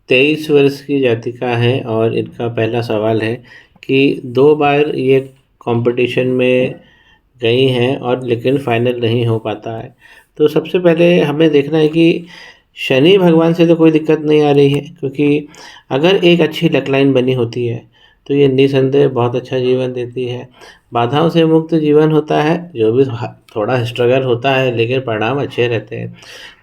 23 वर्ष की जातिका है और इनका पहला सवाल है कि 2 बार ये कंपटीशन में गई हैं और लेकिन फाइनल नहीं हो पाता है। तो सबसे पहले हमें देखना है कि शनि भगवान से तो कोई दिक्कत नहीं आ रही है, क्योंकि अगर एक अच्छी लक लाइन बनी होती है तो ये निसंदेह बहुत अच्छा जीवन देती है। बाधाओं से मुक्त जीवन होता है, जो भी थोड़ा स्ट्रगल होता है लेकिन परिणाम अच्छे रहते हैं।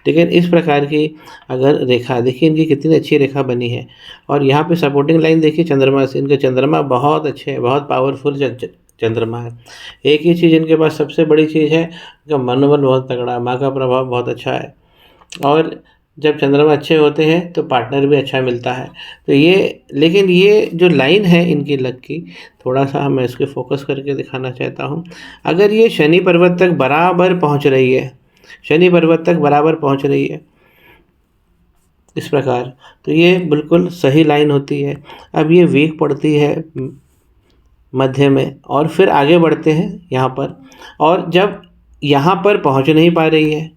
लेकिन इस प्रकार की अगर रेखा देखिए, इनकी कितनी अच्छी रेखा बनी है और यहाँ पे सपोर्टिंग लाइन देखिए चंद्रमा से, इनके चंद्रमा बहुत अच्छे हैं, बहुत पावरफुल चंद्रमा है। एक ही चीज़ इनके पास सबसे बड़ी चीज़ है, इनका मनोबल बहुत तगड़ा, माँ का प्रभाव बहुत अच्छा है और जब चंद्रमा अच्छे होते हैं तो पार्टनर भी अच्छा मिलता है। तो ये, लेकिन ये जो लाइन है इनकी लक की, थोड़ा सा मैं इसके फोकस करके दिखाना चाहता हूँ। अगर ये शनि पर्वत तक बराबर पहुँच रही है, शनि पर्वत तक बराबर पहुँच रही है इस प्रकार, तो ये बिल्कुल सही लाइन होती है। अब ये वीक पड़ती है मध्य में और फिर आगे बढ़ते हैं यहाँ पर, और जब यहाँ पर पहुँच नहीं पा रही है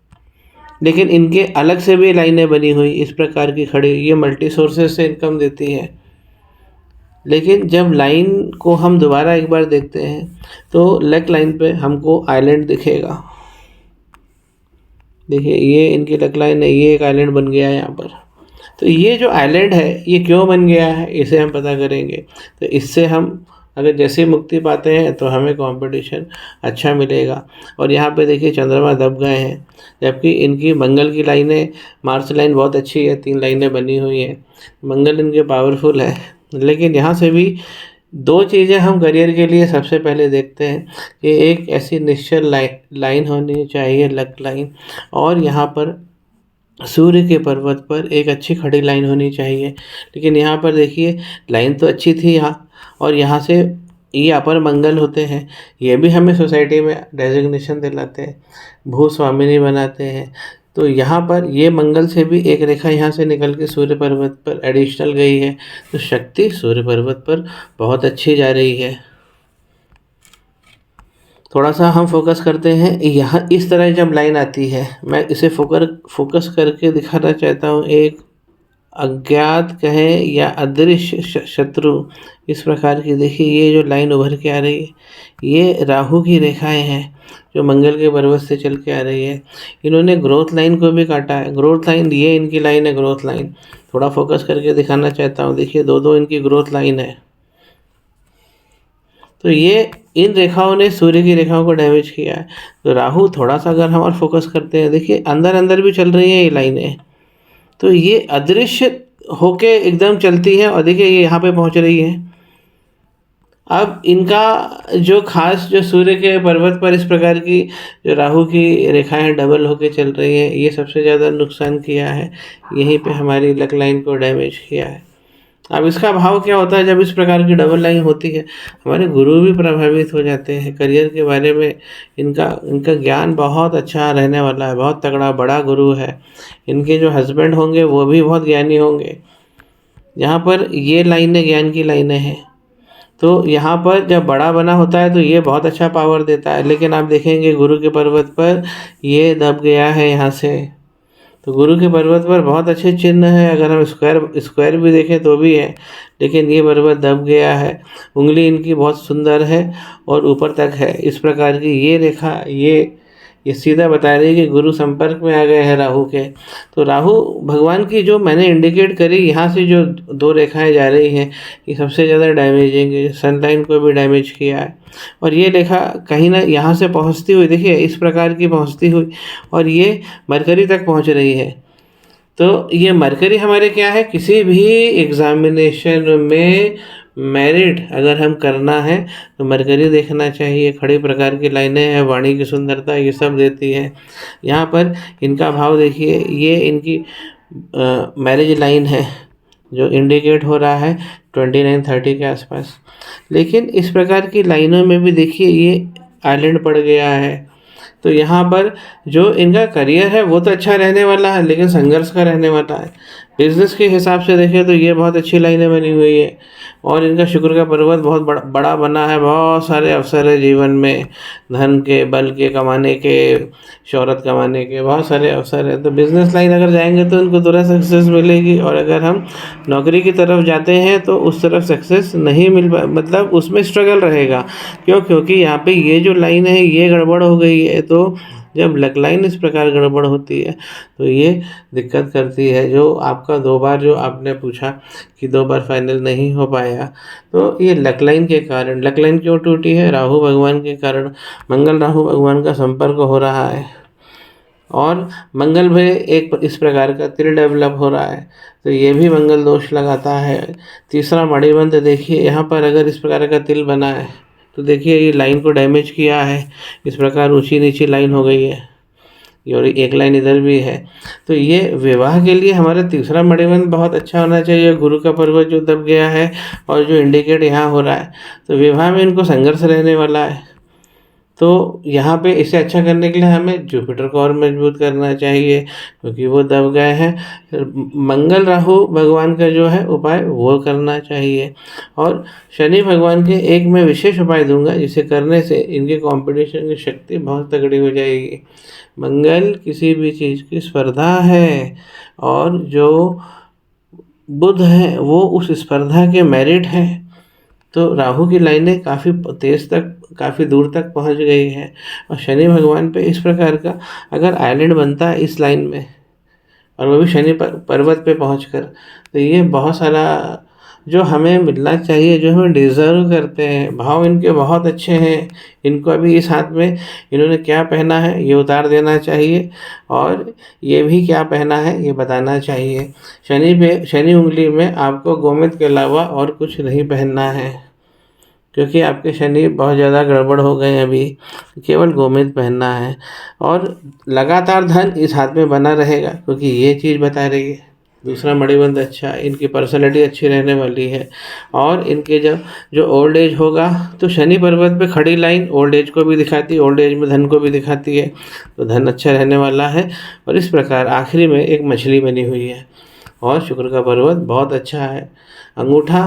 लेकिन इनके अलग से भी लाइनें बनी हुई इस प्रकार की खड़ी, ये मल्टी सोर्सेज से इनकम देती है। लेकिन जब लाइन को हम दोबारा एक बार देखते हैं तो लक लाइन पे हमको आइलैंड दिखेगा। देखिए ये इनकी लक लाइन है, ये एक आइलैंड बन गया है यहाँ पर। तो ये जो आइलैंड है ये क्यों बन गया है इसे हम पता करेंगे। तो इससे हम अगर जैसे मुक्ति पाते हैं तो हमें कंपटीशन अच्छा मिलेगा। और यहाँ पे देखिए चंद्रमा दब गए हैं, जबकि इनकी मंगल की लाइनें, मार्स लाइन बहुत अच्छी है, 3 लाइनें बनी हुई हैं, मंगल इनके पावरफुल है। लेकिन यहाँ से भी 2 चीज़ें हम करियर के लिए सबसे पहले देखते हैं कि एक ऐसी निश्चल लाइन होनी चाहिए, लक लाइन, और यहाँ पर सूर्य के पर्वत पर एक अच्छी खड़ी लाइन होनी चाहिए। लेकिन यहाँ पर देखिए लाइन तो अच्छी थी यहाँ, और यहाँ से ये अपर मंगल होते हैं, ये भी हमें सोसाइटी में डेजिग्नेशन दिलाते हैं, भूस्वामिनी बनाते हैं। तो यहाँ पर ये मंगल से भी एक रेखा यहाँ से निकल के सूर्य पर्वत पर एडिशनल गई है, तो शक्ति सूर्य पर्वत पर बहुत अच्छी जा रही है। थोड़ा सा हम फोकस करते हैं यहाँ, इस तरह जब लाइन आती है मैं इसे फोकस करके दिखाना चाहता हूँ। एक अज्ञात कहें या अदृश्य शत्रु, इस प्रकार की देखिए ये जो लाइन उभर के आ रही है ये राहु की रेखाएं हैं जो मंगल के पर्वत से चल के आ रही है। इन्होंने ग्रोथ लाइन को भी काटा है, ग्रोथ लाइन ये इनकी लाइन है, ग्रोथ लाइन थोड़ा फोकस करके दिखाना चाहता हूँ। देखिए 2 इनकी ग्रोथ लाइन है। तो ये इन रेखाओं ने सूर्य की रेखाओं को डैमेज किया है। तो राहु थोड़ा सा अगर हम और फोकस करते हैं, देखिए अंदर अंदर भी चल रही हैं ये लाइनें, तो ये अदृश्य होके एकदम चलती है और देखिए ये यहाँ पे पहुँच रही है। अब इनका जो खास जो सूर्य के पर्वत पर इस प्रकार की जो राहु की रेखाएं डबल होके चल रही हैं, ये सबसे ज़्यादा नुकसान किया है, यहीं पे हमारी लक लाइन को डैमेज किया है। अब इसका भाव क्या होता है जब इस प्रकार की डबल लाइन होती है, हमारे गुरु भी प्रभावित हो जाते हैं। करियर के बारे में इनका ज्ञान बहुत अच्छा रहने वाला है, बहुत तगड़ा बड़ा गुरु है। इनके जो हस्बैंड होंगे वो भी बहुत ज्ञानी होंगे। यहाँ पर ये लाइनें ज्ञान की लाइनें हैं, तो यहाँ पर जब बड़ा बना होता है तो ये बहुत अच्छा पावर देता है। लेकिन आप देखेंगे गुरु के पर्वत पर ये दब गया है यहाँ से, तो गुरु के पर्वत पर बहुत अच्छे चिन्ह है, अगर हम स्क्वायर भी देखें तो भी है, लेकिन ये पर्वत दब गया है। उंगली इनकी बहुत सुंदर है और ऊपर तक है, इस प्रकार की ये रेखा ये सीधा बता रही है कि गुरु संपर्क में आ गए हैं राहु के। तो राहु भगवान की जो मैंने इंडिकेट करी, यहाँ से जो 2 रेखाएं जा रही हैं ये सबसे ज़्यादा डैमेजिंग है, सनलाइन को भी डैमेज किया है। और ये रेखा कहीं ना यहाँ से पहुँचती हुई देखिए इस प्रकार की पहुँचती हुई और ये मरकरी तक पहुँच रही है। तो ये मरकरी हमारे क्या है, किसी भी एग्जामिनेशन में मेरिट अगर हम करना है तो मरकरी देखना चाहिए। खड़ी प्रकार की लाइनें हैं, वाणी की सुंदरता, ये सब देती है। यहाँ पर इनका भाव देखिए, ये इनकी मैरिज लाइन है जो इंडिकेट हो रहा है 29-30 के आसपास। लेकिन इस प्रकार की लाइनों में भी देखिए ये आइलैंड पड़ गया है। तो यहाँ पर जो इनका करियर है वो तो अच्छा रहने वाला है, लेकिन संघर्ष का रहने वाला है। बिजनेस के हिसाब से देखें तो ये बहुत अच्छी लाइनें बनी हुई है और इनका शुक्र का पर्वत बहुत बड़ा बना है। बहुत सारे अवसर है जीवन में, धन के, बल के, कमाने के, शोहरत कमाने के बहुत सारे अवसर है। तो बिजनेस लाइन अगर जाएंगे तो इनको तुरंत सक्सेस मिलेगी, और अगर हम नौकरी की तरफ जाते हैं तो उस तरफ सक्सेस नहीं मतलब उसमें स्ट्रगल रहेगा। क्योंकि यहाँ पे ये जो लाइन है ये गड़बड़ हो गई है। तो जब लक लाइन इस प्रकार गड़बड़ होती है तो ये दिक्कत करती है। जो आपका 2 बार जो आपने पूछा कि 2 बार फाइनल नहीं हो पाया, तो ये लक लाइन के कारण। लक लाइन क्यों टूटी है? राहु भगवान के कारण। मंगल राहु भगवान का संपर्क हो रहा है और मंगल में एक इस प्रकार का तिल डेवलप हो रहा है, तो ये भी मंगल दोष लगाता है। तीसरा मणिबंध देखिए, यहाँ पर अगर इस प्रकार का तिल बना है तो देखिए ये लाइन को डैमेज किया है। इस प्रकार ऊंची नीची लाइन हो गई है और एक लाइन इधर भी है। तो ये विवाह के लिए हमारा तीसरा मणिबंध बहुत अच्छा होना चाहिए। गुरु का पर्वत जो दब गया है और जो इंडिकेट यहाँ हो रहा है, तो विवाह में इनको संघर्ष रहने वाला है। तो यहाँ पे इसे अच्छा करने के लिए हमें जुपिटर को और मजबूत करना चाहिए, क्योंकि वो दब गए हैं। मंगल राहु भगवान का जो है उपाय वो करना चाहिए, और शनि भगवान के एक मैं विशेष उपाय दूंगा जिसे करने से इनके कंपटीशन की शक्ति बहुत तगड़ी हो जाएगी। मंगल किसी भी चीज़ की स्पर्धा है, और जो बुध है वो उस स्पर्धा के मेरिट हैं। तो राहु की लाइनें काफ़ी तेज़ तक, काफ़ी दूर तक पहुंच गई हैं, और शनि भगवान पे इस प्रकार का अगर आइलैंड बनता है इस लाइन में, और वो भी शनि पर्वत पे पहुंचकर, तो ये बहुत सारा जो हमें मिलना चाहिए, जो हमें डिज़र्व करते हैं। भाव इनके बहुत अच्छे हैं। इनको अभी इस हाथ में इन्होंने क्या पहना है ये उतार देना चाहिए, और ये भी क्या पहना है ये बताना चाहिए। शनि उंगली में आपको गोमेद के अलावा और कुछ नहीं पहनना है, क्योंकि आपके शनि बहुत ज़्यादा गड़बड़ हो गए हैं अभी। केवल गोमेद पहनना है, और लगातार धन इस हाथ में बना रहेगा, क्योंकि ये चीज़ बता रही है। दूसरा मणिबंध अच्छा, इनकी पर्सनैलिटी अच्छी रहने वाली है। और इनके जो ओल्ड एज होगा, तो शनि पर्वत पे खड़ी लाइन ओल्ड एज को भी दिखाती है, ओल्ड एज में धन को भी दिखाती है, तो धन अच्छा रहने वाला है। और इस प्रकार आखिरी में एक मछली बनी हुई है, और शुक्र का पर्वत बहुत अच्छा है। अंगूठा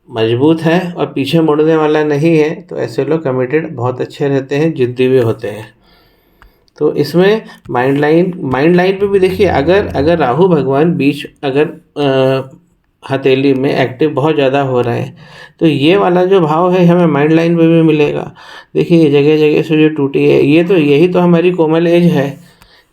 मजबूत है और पीछे मुड़ने वाला नहीं है, तो ऐसे लोग कमिटेड बहुत अच्छे रहते हैं, जिद्दी भी होते हैं। तो इसमें माइंड लाइन पे भी देखिए, अगर राहु भगवान बीच अगर हथेली में एक्टिव बहुत ज़्यादा हो रहे हैं, तो ये वाला जो भाव है हमें माइंड लाइन पे भी मिलेगा। देखिए जगह जगह से जो टूटी है, ये तो यही तो हमारी कोमल एज है।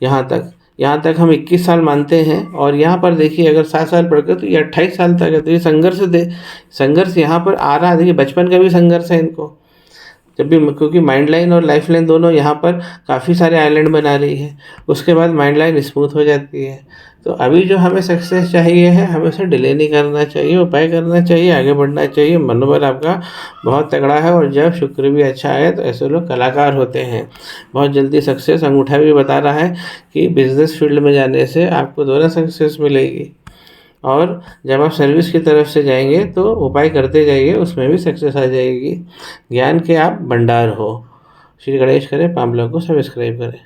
यहाँ तक हम 21 साल मानते हैं, और यहाँ पर देखिए अगर 7 साल पढ़ कर तो ये 28 साल तक है। तो ये संघर्ष यहाँ पर आ रहा है। देखिए बचपन का भी संघर्ष है इनको, जब भी, क्योंकि माइंड लाइन और लाइफ लाइन दोनों यहाँ पर काफ़ी सारे आइलैंड बना रही है। उसके बाद माइंड लाइन स्मूथ हो जाती है। तो अभी जो हमें सक्सेस चाहिए है, हमें उसे डिले नहीं करना चाहिए, उपाय करना चाहिए, आगे बढ़ना चाहिए। मनोबल आपका बहुत तगड़ा है, और जब शुक्र भी अच्छा है तो ऐसे लोग कलाकार होते हैं, बहुत जल्दी सक्सेस। अंगूठा भी बता रहा है कि बिजनेस फील्ड में जाने से आपको दोनों सक्सेस मिलेगी, और जब आप सर्विस की तरफ से जाएंगे तो उपाय करते जाइए, उसमें भी सक्सेस आ जाएगी। ज्ञान के आप भंडार हो। श्री गणेश करें, पाम ब्लॉग को सब्सक्राइब करें।